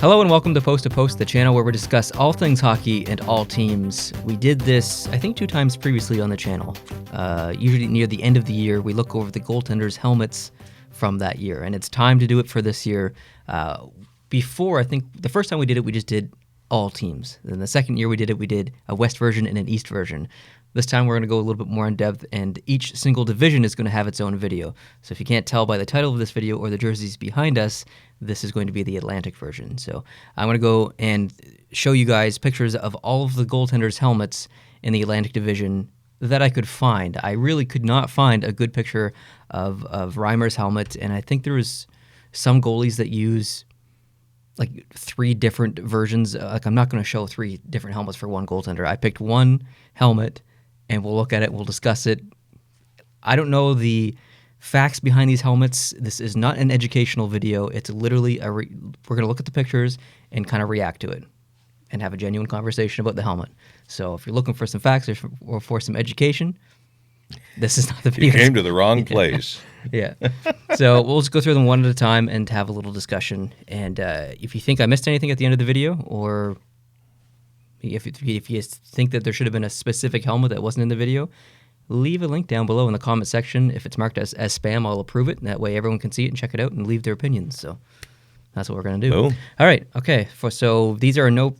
Hello and welcome to Post, the channel where we discuss all things hockey and all teams. We did this, I think, 2 times previously on the channel. Usually near the end of the year, we look over the goaltenders' helmets from that year, and it's time to do it for this year. Before, I think, the first time we did it, we just did all teams. Then the second year we did a West version and an East version. This time we're going to go a little bit more in depth, and each single division is going to have its own video. So if you can't tell by the title of this video or the jerseys behind us, this is going to be the Atlantic version. So I'm going to go and show you guys pictures of all of the goaltenders' helmets in the Atlantic division that I could find. I really could not find a good picture of Reimer's helmet, and I think there was some goalies that use like 3 different versions. Like, I'm not going to show 3 different helmets for one goaltender. I picked one helmet, and we'll look at it, we'll discuss it. I don't know the facts behind these helmets. This is not an educational video. It's literally we're going to look at the pictures and kind of react to it and have a genuine conversation about the helmet. So if you're looking for some facts or for some education, this is not the video. You came to the wrong place. Yeah. So we'll just go through them one at a time and have a little discussion. And if you think I missed anything at the end of the video, or if you think that there should have been a specific helmet that wasn't in the video, leave a link down below in the comment section. If it's marked as spam, I'll approve it. And that way everyone can see it and check it out and leave their opinions. So that's what we're going to do. Boom. All right. Okay. So these are in no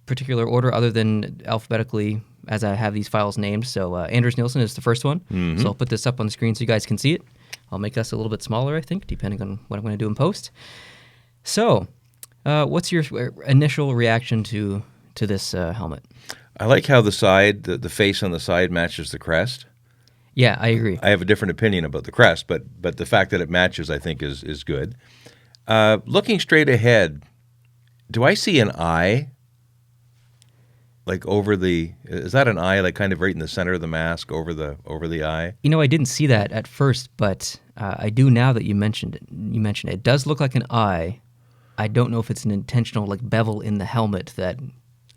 particular order other than alphabetically as I have these files named. So Anders Nielsen is the first one. Mm-hmm. So I'll put this up on the screen so you guys can see it. I'll make us a little bit smaller, I think, depending on what I'm going to do in post. So what's your initial reaction to this helmet? I like how the side, the face on the side matches the crest. Yeah, I agree. I have a different opinion about the crest, but the fact that it matches, I think, is good. Looking straight ahead, do I see an eye? Like is that an eye, like kind of right in the center of the mask, over the eye? You know, I didn't see that at first, but I do now that you mentioned it. It does look like an eye. I don't know if it's an intentional like bevel in the helmet that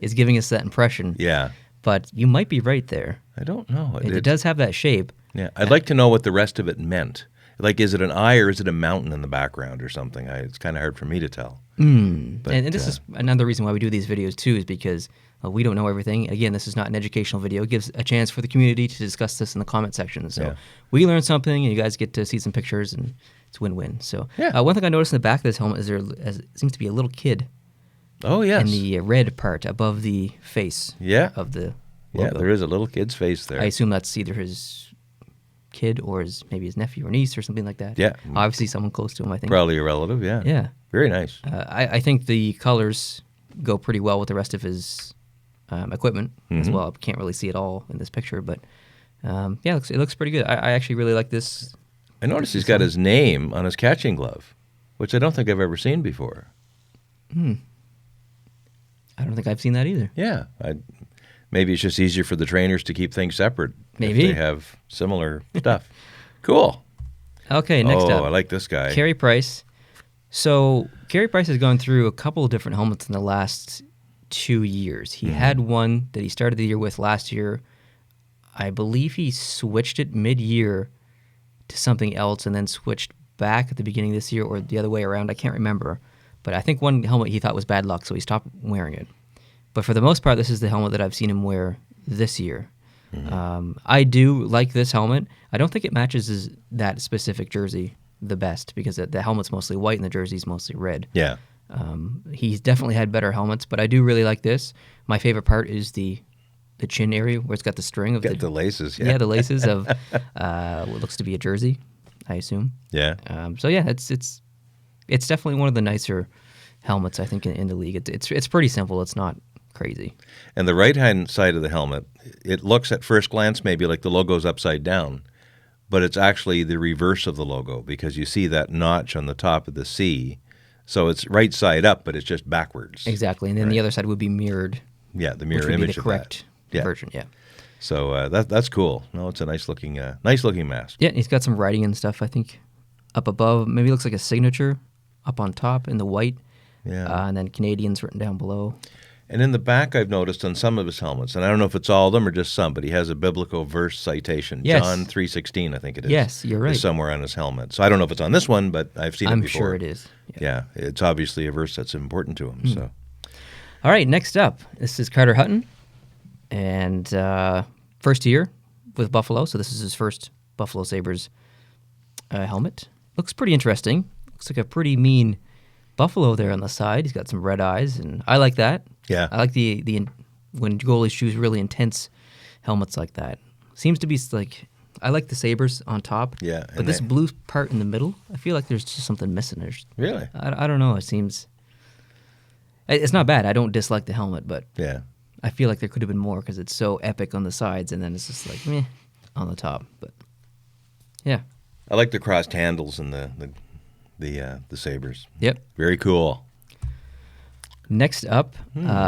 is giving us that impression. Yeah. But you might be right there. I don't know. It does have that shape. Yeah. I'd like to know what the rest of it meant. Like, is it an eye or is it a mountain in the background or something? It's kind of hard for me to tell. But, and this is another reason why we do these videos too, is because we don't know everything. Again, this is not an educational video. It gives a chance for the community to discuss this in the comment section. So we learn something, and you guys get to see some pictures, and it's win-win. So one thing I noticed in the back of this helmet is there seems to be a little kid. Oh, yes. In the red part above the face of the logo. Yeah, there is a little kid's face there. I assume that's either his kid or maybe his nephew or niece or something like that. Yeah. Obviously someone close to him, I think. Probably a relative, yeah. Yeah. Very nice. I think the colors go pretty well with the rest of his equipment as well. I can't really see it all in this picture, but it looks pretty good. I actually really like this. I noticed he's got his name on his catching glove, which I don't think I've ever seen before. I don't think I've seen that either. Yeah. Maybe it's just easier for the trainers to keep things separate. Maybe. If they have similar stuff. Cool. Okay, next up. Oh, I like this guy. Carey Price. So Carey Price has gone through a couple of different helmets in the last 2 years. He had one that he started the year with last year. I believe he switched it mid-year to something else and then switched back at the beginning of this year, or the other way around. I can't remember. But I think one helmet he thought was bad luck, so he stopped wearing it. But for the most part, this is the helmet that I've seen him wear this year. I do like this helmet. I don't think it matches that specific jersey the best, because the helmet's mostly white and the jersey's mostly red. Yeah. He's definitely had better helmets, but I do really like this. My favorite part is the chin area where it's got the string of the laces. Yeah, the laces of what looks to be a jersey, I assume. Yeah. So yeah, it's definitely one of the nicer helmets, I think, in the league. It's pretty simple. It's not crazy. And the right-hand side of the helmet, it looks at first glance maybe like the logo's upside down, but it's actually the reverse of the logo, because you see that notch on the top of the C. So it's right side up, but it's just backwards. Exactly. And then the other side would be mirrored. Yeah, the mirror which would image be the of correct that. version, yeah. So that's cool. No, it's a nice looking mask. Yeah, he's got some writing and stuff, I think, up above. Maybe it looks like a signature up on top in the white. Yeah. And then Canadians written down below. And in the back, I've noticed on some of his helmets, and I don't know if it's all of them or just some, but he has a biblical verse citation. Yes. John 3:16, I think it is. Yes, you're right. Is somewhere on his helmet. So I don't know if it's on this one, but I've seen it I'm before. sure it is. Yeah, it's obviously a verse that's important to him. So, All right, next up, this is Carter Hutton, and first year with Buffalo, so this is his first Buffalo Sabres helmet. Looks pretty interesting. Looks like a pretty mean buffalo there on the side. He's got some red eyes, and I like that. Yeah. I like the when goalies choose really intense helmets like that. Seems to be like, I like the Sabres on top. Yeah, But this blue part in the middle, I feel like there's just something missing. Really? I don't know. It seems, it's not bad. I don't dislike the helmet, but Yeah. I feel like there could have been more because it's so epic on the sides, and then it's just like meh on the top. But yeah. I like the crossed handles and the Sabres. Yep. Very cool. Next up,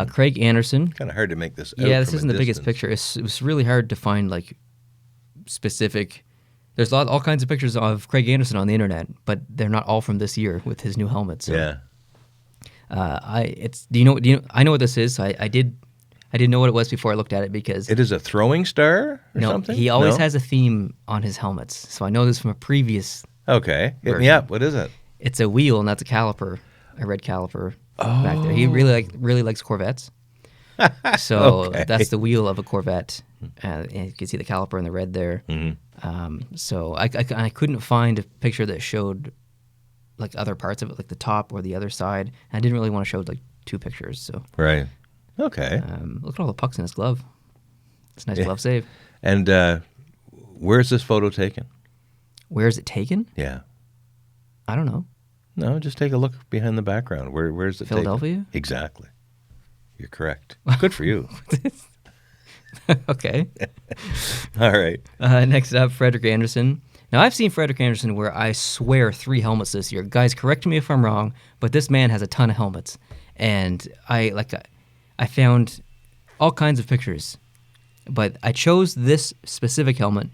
Craig Andersen. Kind of hard to make this out Yeah, this from isn't a the biggest distance. picture. It was really hard to find like specific. There's all kinds of pictures of Craig Andersen on the internet, but they're not all from this year with his new helmet. So, Yeah. do you know? I know what this is. I didn't know what it was before I looked at it because It is a throwing star or something? he always No? has a theme on his helmets. So I know this from a previous. Okay. Hit me version. up. What is it? It's a wheel, and that's a caliper, a red caliper back there. He really likes Corvettes. So Okay. that's the wheel of a Corvette. And you can see the caliper in the red there. So I couldn't find a picture that showed like other parts of it, like the top or the other side. And I didn't really want to show like two pictures. So Right. Okay. look at all the pucks in his glove. It's a nice glove save. And where's this photo taken? Where is it taken? Yeah. I don't know. No, just take a look behind the background. Where's it Philadelphia? taken? Exactly. You're correct. Good for you. Okay. All right. Next up, Frederik Andersen. Now, I've seen Frederik Andersen wear, I swear, 3 helmets this year. Guys, correct me if I'm wrong, but this man has a ton of helmets. And I found all kinds of pictures. But I chose this specific helmet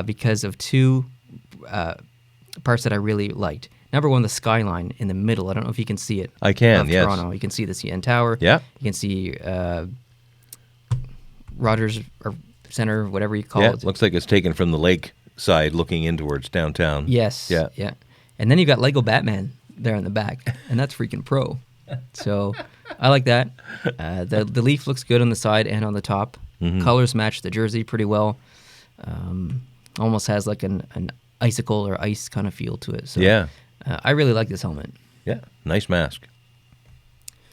because of 2 parts that I really liked. Number one, the skyline in the middle. I don't know if you can see it. I can, of yes. Toronto. You can see the CN Tower. Yeah. You can see Rogers or Center, whatever you call Yeah, it. looks like it's taken from the lake side looking in towards downtown. Yes. Yeah. Yeah. And then you've got Lego Batman there in the back, and that's freaking pro. So I like that. The leaf looks good on the side and on the top. Colors match the jersey pretty well. Almost has like an icicle or ice kind of feel to it. So Yeah. I really like this helmet. Yeah. Nice mask.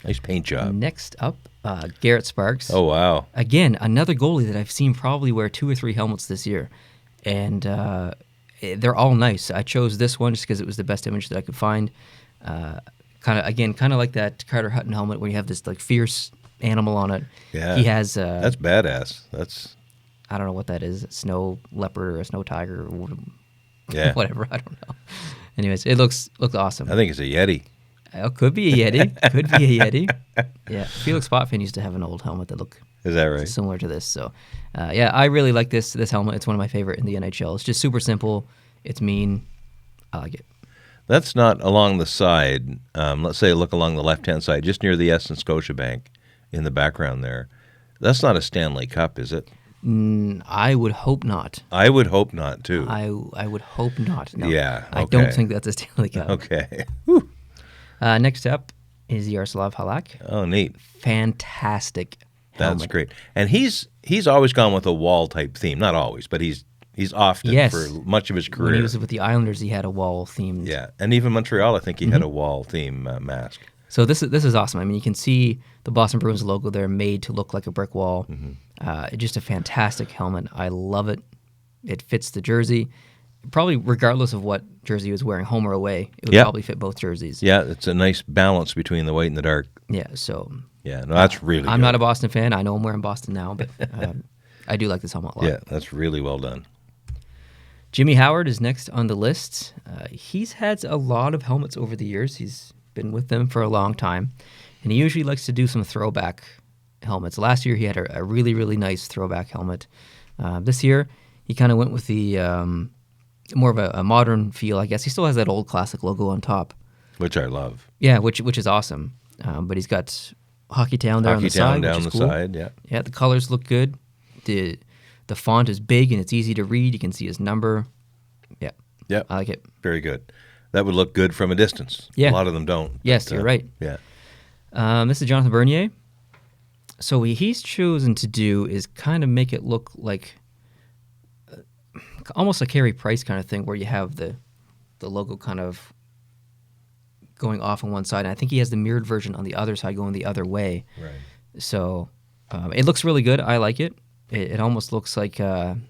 Nice paint job. Next up, Garret Sparks. Oh, wow. Again, another goalie that I've seen probably wear 2 or 3 helmets this year. And they're all nice. I chose this one just because it was the best image that I could find. Kind of like that Carter Hutton helmet where you have this like fierce animal on it. Yeah. He has That's badass. That's I don't know what that is, a snow leopard or a snow tiger or yeah. whatever. I don't know. Anyways, it looks awesome. I think it's a Yeti. It could be a Yeti. Could be a Yeti. Yeah. Felix Potvin used to have an old helmet that looked Is that right? similar to this. So, yeah, I really like this helmet. It's one of my favorite in the NHL. It's just super simple. It's mean. I like it. That's not along the side. Let's say look along the left-hand side, just near the S and Scotiabank in the background there. That's not a Stanley Cup, is it? I would hope not. I would hope not, too. I would hope not. No. Yeah, I don't okay. think that's a Stanley Cup. Okay. Next up is Jaroslav Halak. Oh, neat. Fantastic helmet. That's great. And he's always gone with a wall-type theme. Not always, but he's often Yes. for much of his When he career. was with the Islanders, he had a wall themed. Yeah, and even Montreal, I think he had a wall theme mask. So this is awesome. I mean, you can see the Boston Bruins logo there made to look like a brick wall. Just a fantastic helmet. I love it. It fits the jersey. Probably regardless of what jersey he was wearing, home or away, it would Yep. probably fit both jerseys. Yeah, it's a nice balance between the white and the dark. Yeah, so Yeah, no, that's really I'm good. not a Boston fan. I know I'm wearing Boston now, but I do like this helmet a lot. Yeah, that's really well done. Jimmy Howard is next on the list. He's had a lot of helmets over the years. He's been with them for a long time, and he usually likes to do some throwback helmets. Last year, he had a really, really nice throwback helmet. This year, he kind of went with the more of a modern feel, I guess. He still has that old classic logo on top. Which I love. Yeah, which is awesome. But he's got Hockey Town there on the Hockey Town side, down which the is cool. side, yeah. Yeah, the colors look good. The font is big and it's easy to read. You can see his number. Yeah. Yep. I like it. Very good. That would look good from a distance. Yeah. A lot of them don't. Yes, but, you're right. Yeah. This is Jonathan Bernier. So what he's chosen to do is kind of make it look like almost a Carey Price kind of thing, where you have the logo kind of going off on one side. And I think he has the mirrored version on the other side going the other way. Right. So it looks really good. I like it. It almost looks like... did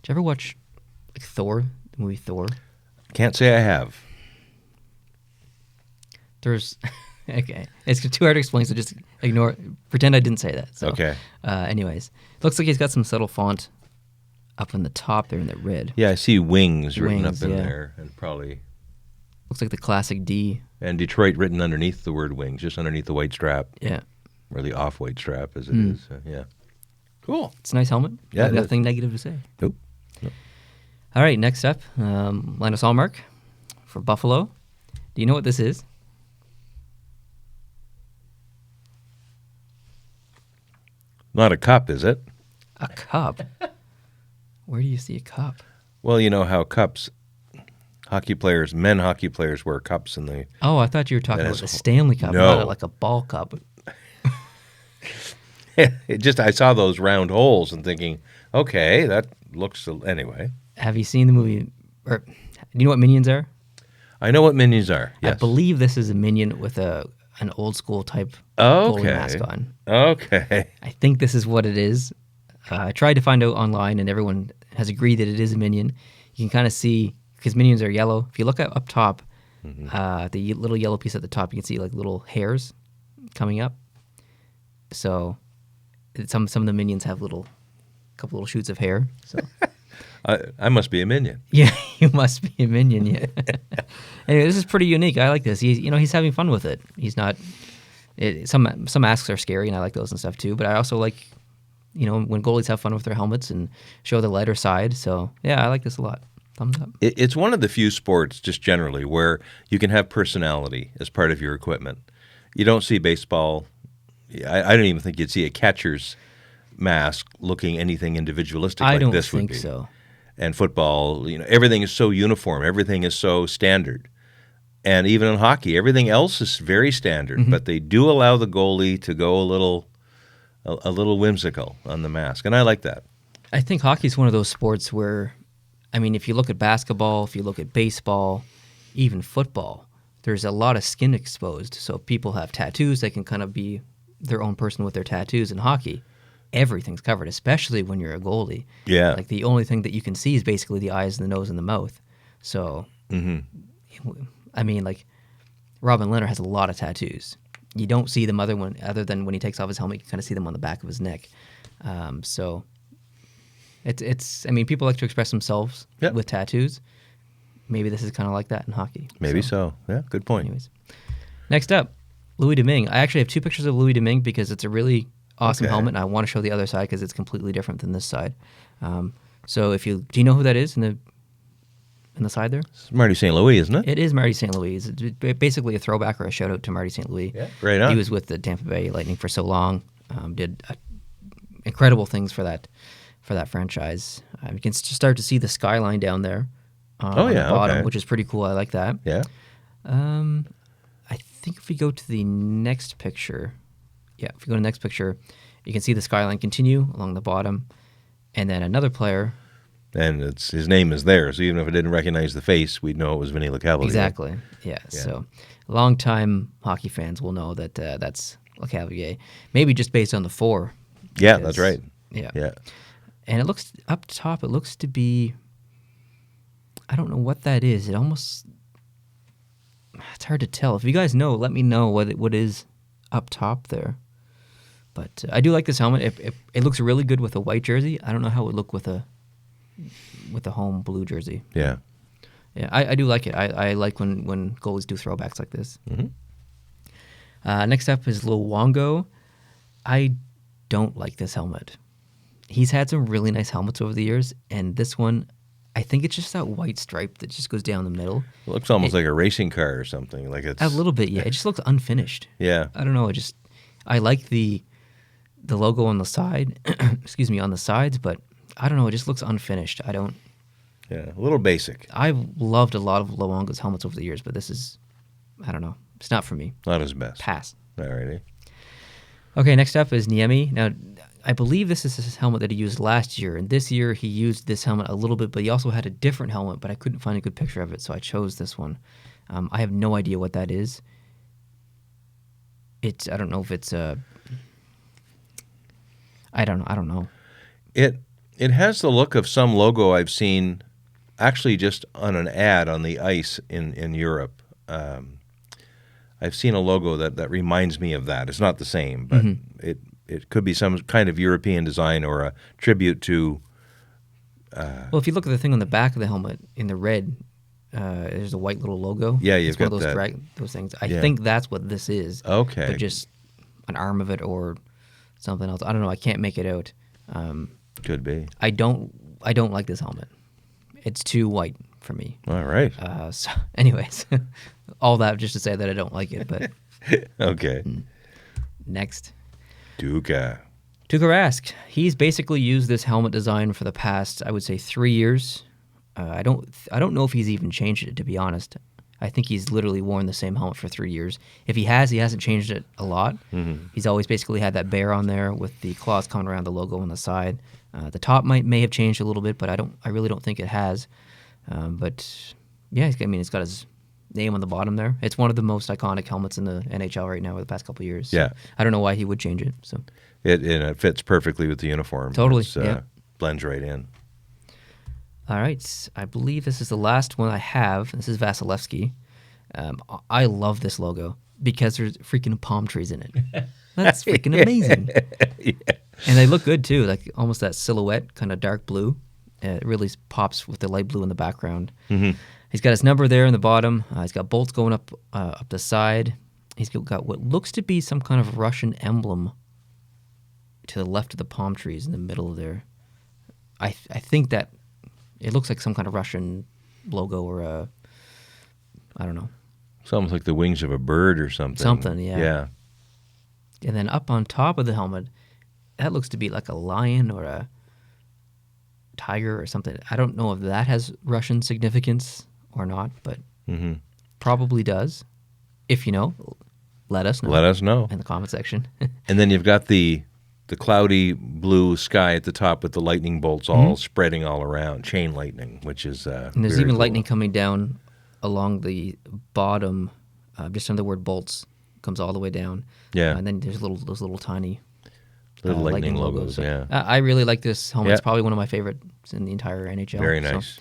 you ever watch like Thor, the movie Thor? Can't say I have. There's... Okay. It's too hard to explain, so just ignore it. Pretend I didn't say that. So, Okay. Anyways, looks like he's got some subtle font up in the top there in the red. Yeah, I see wings written Wings, up in yeah. there, and probably... Looks like the classic D. And Detroit written underneath the word wings, just underneath the white strap, Yeah. or the off-white strap as it is. Yeah. Cool. It's a nice helmet. Yeah, I have it is. nothing negative to say. Nope. All right, next up, Linus Ullmark for Buffalo. Do you know what this is? Not a cup, is it? A cup? Where do you see a cup? Well, you know how cups, men hockey players wear cups in the... Oh, I thought you were talking That about is- the Stanley Cup, No. not like a ball cup. I saw those round holes and thinking, okay, that looks... Anyway. Have you seen the movie? Or do you know what Minions are? I know what Minions are, yes. I believe this is a Minion with an old school type Okay. goalie mask on. Okay. I think this is what it is. I tried to find out online, and everyone has agreed that it is a Minion. You can kind of see, because Minions are yellow. If you look up top, the little yellow piece at the top, you can see like little hairs coming up. So some of the Minions have couple little shoots of hair. So I must be a minion. yeah, you must be a Minion. Yeah. Anyway, this is pretty unique. I like this. He's having fun with it. He's not. Some masks are scary, and I like those and stuff too. But I also like, when goalies have fun with their helmets and show the lighter side. So yeah, I like this a lot. Thumbs up. It's one of the few sports, just generally, where you can have personality as part of your equipment. You don't see baseball. I don't even think you'd see a catcher's mask looking anything individualistic I like don't this would think be. so. And football, everything is so uniform. Everything is so standard. And even in hockey, everything else is very standard. But they do allow the goalie to go a little whimsical on the mask, and I like that. I think hockey is one of those sports where, if you look at basketball, if you look at baseball, even football, there's a lot of skin exposed. So if people have tattoos, they can kind of be their own person with their tattoos. In hockey, everything's covered, especially when you're a goalie. Yeah. Like the only thing that you can see is basically the eyes and the nose and the mouth. So, like Robin Lehner has a lot of tattoos. You don't see them other than when he takes off his helmet. You can kind of see them on the back of his neck. So it's people like to express themselves with tattoos. Maybe this is kind of like that in hockey. Maybe so. Yeah, good point. Anyways, next up, Louis Domingue. I actually have two pictures of Louis Domingue because it's a really awesome Okay. helmet, and I want to show the other side because it's completely different than this side. So do you know who that is in the side there? It's Marty St. Louis, isn't it? It is Marty St. Louis. It's basically a throwback or a shout out to Marty St. Louis. Yeah, right on. He was with the Tampa Bay Lightning for so long. Did incredible things for that franchise. You can start to see the skyline down there on the bottom, okay. which is pretty cool. I like that. Yeah. I think if we go to the next picture, you go to the next picture, you can see the skyline continue along the bottom, and then another player. And his name is there, so even if I didn't recognize the face, we'd know it was Vinny Lecavalier. Exactly. Yeah. So, longtime hockey fans will know that that's Lecavalier. Maybe just based on the 4. Yeah, because- that's right. Yeah. Yeah. And it looks up top. It looks to be. I don't know what that is. It's hard to tell. If you guys know, let me know what is up top there. But I do like this helmet. It looks really good with a white jersey. I don't know how it would look with a home blue jersey. Yeah. Yeah, I do like it. I like when goalies do throwbacks like this. Mm-hmm. Next up is Luongo. I don't like this helmet. He's had some really nice helmets over the years, and this one, I think it's just that white stripe that just goes down the middle. It looks almost like a racing car or something. Like it's a little bit, yeah. It just looks unfinished. Yeah. I don't know. I like the logo on the side, excuse me, on the sides, but I don't know. It just looks unfinished. Yeah, a little basic. I've loved a lot of Luongo's helmets over the years, but this is, I don't know. It's not for me. Not his best. Pass. Alrighty. Okay, next up is Niemi. Now, I believe this is his helmet that he used last year, and this year he used this helmet a little bit, but he also had a different helmet, but I couldn't find a good picture of it, so I chose this one. I have no idea what that is. I don't know if it's I don't know. It has the look of some logo I've seen actually just on an ad on the ice in Europe. I've seen a logo that reminds me of that. It's not the same, but it could be some kind of European design or a tribute to... well, if you look at the thing on the back of the helmet in the red, there's a white little logo. Yeah, you've it's got one of that. those things. I think that's what this is. Okay. But just an arm of it or something else. I don't know. I can't make it out. Could be. I don't like this helmet. It's too white for me. All right. So, anyways, all that just to say that I don't like it. But okay. Next, Tuukka Rask. He's basically used this helmet design for the past, I would say, 3 years. I don't know if he's even changed it, to be honest. I think he's literally worn the same helmet for 3 years. If he has, he hasn't changed it a lot. He's always basically had that bear on there with the claws coming around the logo on the side. The top may have changed a little bit, but I really don't think it has. But yeah, it's got his name on the bottom there. It's one of the most iconic helmets in the NHL right now over the past couple of years. So Yeah. I don't know why he would change it. So it fits perfectly with the uniform. Totally, It's, yeah. blends right in. all right, I believe this is the last one I have. This is Vasilevskiy. I love this logo because there's freaking palm trees in it. That's freaking amazing. Yeah. And they look good too, like almost that silhouette, kind of dark blue. It really pops with the light blue in the background. He's got his number there in the bottom. He's got bolts going up the side. He's got what looks to be some kind of Russian emblem to the left of the palm trees in the middle there. I think that it looks like some kind of Russian logo or I don't know. It's almost like the wings of a bird or something. Something, yeah. Yeah. And then up on top of the helmet, that looks to be like a lion or a tiger or something. I don't know if that has Russian significance or not, but probably does. If you know, let us know. Let us know. In the comment section. And then you've got the cloudy blue sky at the top with the lightning bolts all spreading all around, chain lightning, which is And there's very even cool. lightning coming down along the bottom, just under the word bolts, comes all the way down. Yeah. And then there's those little tiny Little lightning logos, So, yeah. I really like this helmet. Yeah. It's probably one of my favorites in the entire NHL. Very So, nice.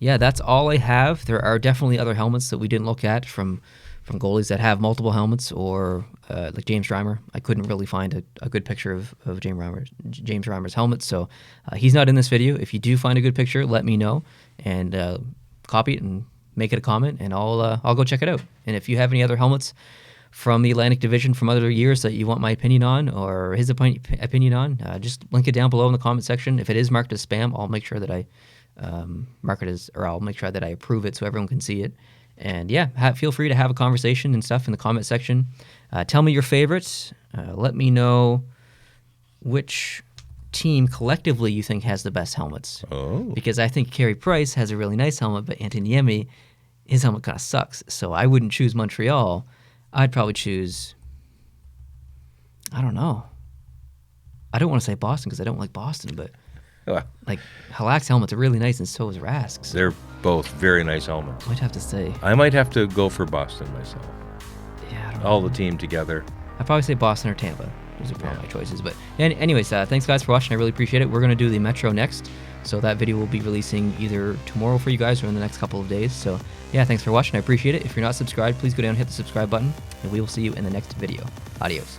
yeah, that's all I have. There are definitely other helmets that we didn't look at from goalies that have multiple helmets, or like James Reimer. I couldn't really find a good picture of James Reimer's helmet, so he's not in this video. If you do find a good picture, let me know, and copy it and make it a comment, and I'll go check it out. And if you have any other helmets from the Atlantic Division from other years that you want my opinion on, or his opinion on, just link it down below in the comment section. If it is marked as spam, I'll make sure that I mark it as, or I'll make sure that I approve it so everyone can see it. And yeah, feel free to have a conversation and stuff in the comment section. Tell me your favorites. Let me know which team collectively you think has the best helmets. Oh. Because I think Carey Price has a really nice helmet, but Antti Niemi, his helmet kind of sucks. So I wouldn't choose Montreal. I'd probably choose, I don't know. I don't want to say Boston because I don't like Boston, but like Halak's helmet's really nice, and so is Rask's. They're both very nice helmets. I'd have to say. I might have to go for Boston myself. Yeah, I don't know. All the team together. I'd probably say Boston or Tampa. Those are probably my choices. But anyways, thanks guys for watching. I really appreciate it. We're going to do the Metro next. So that video will be releasing either tomorrow for you guys or in the next couple of days. So yeah, thanks for watching. I appreciate it. If you're not subscribed, please go down and hit the subscribe button. And we will see you in the next video. Adios.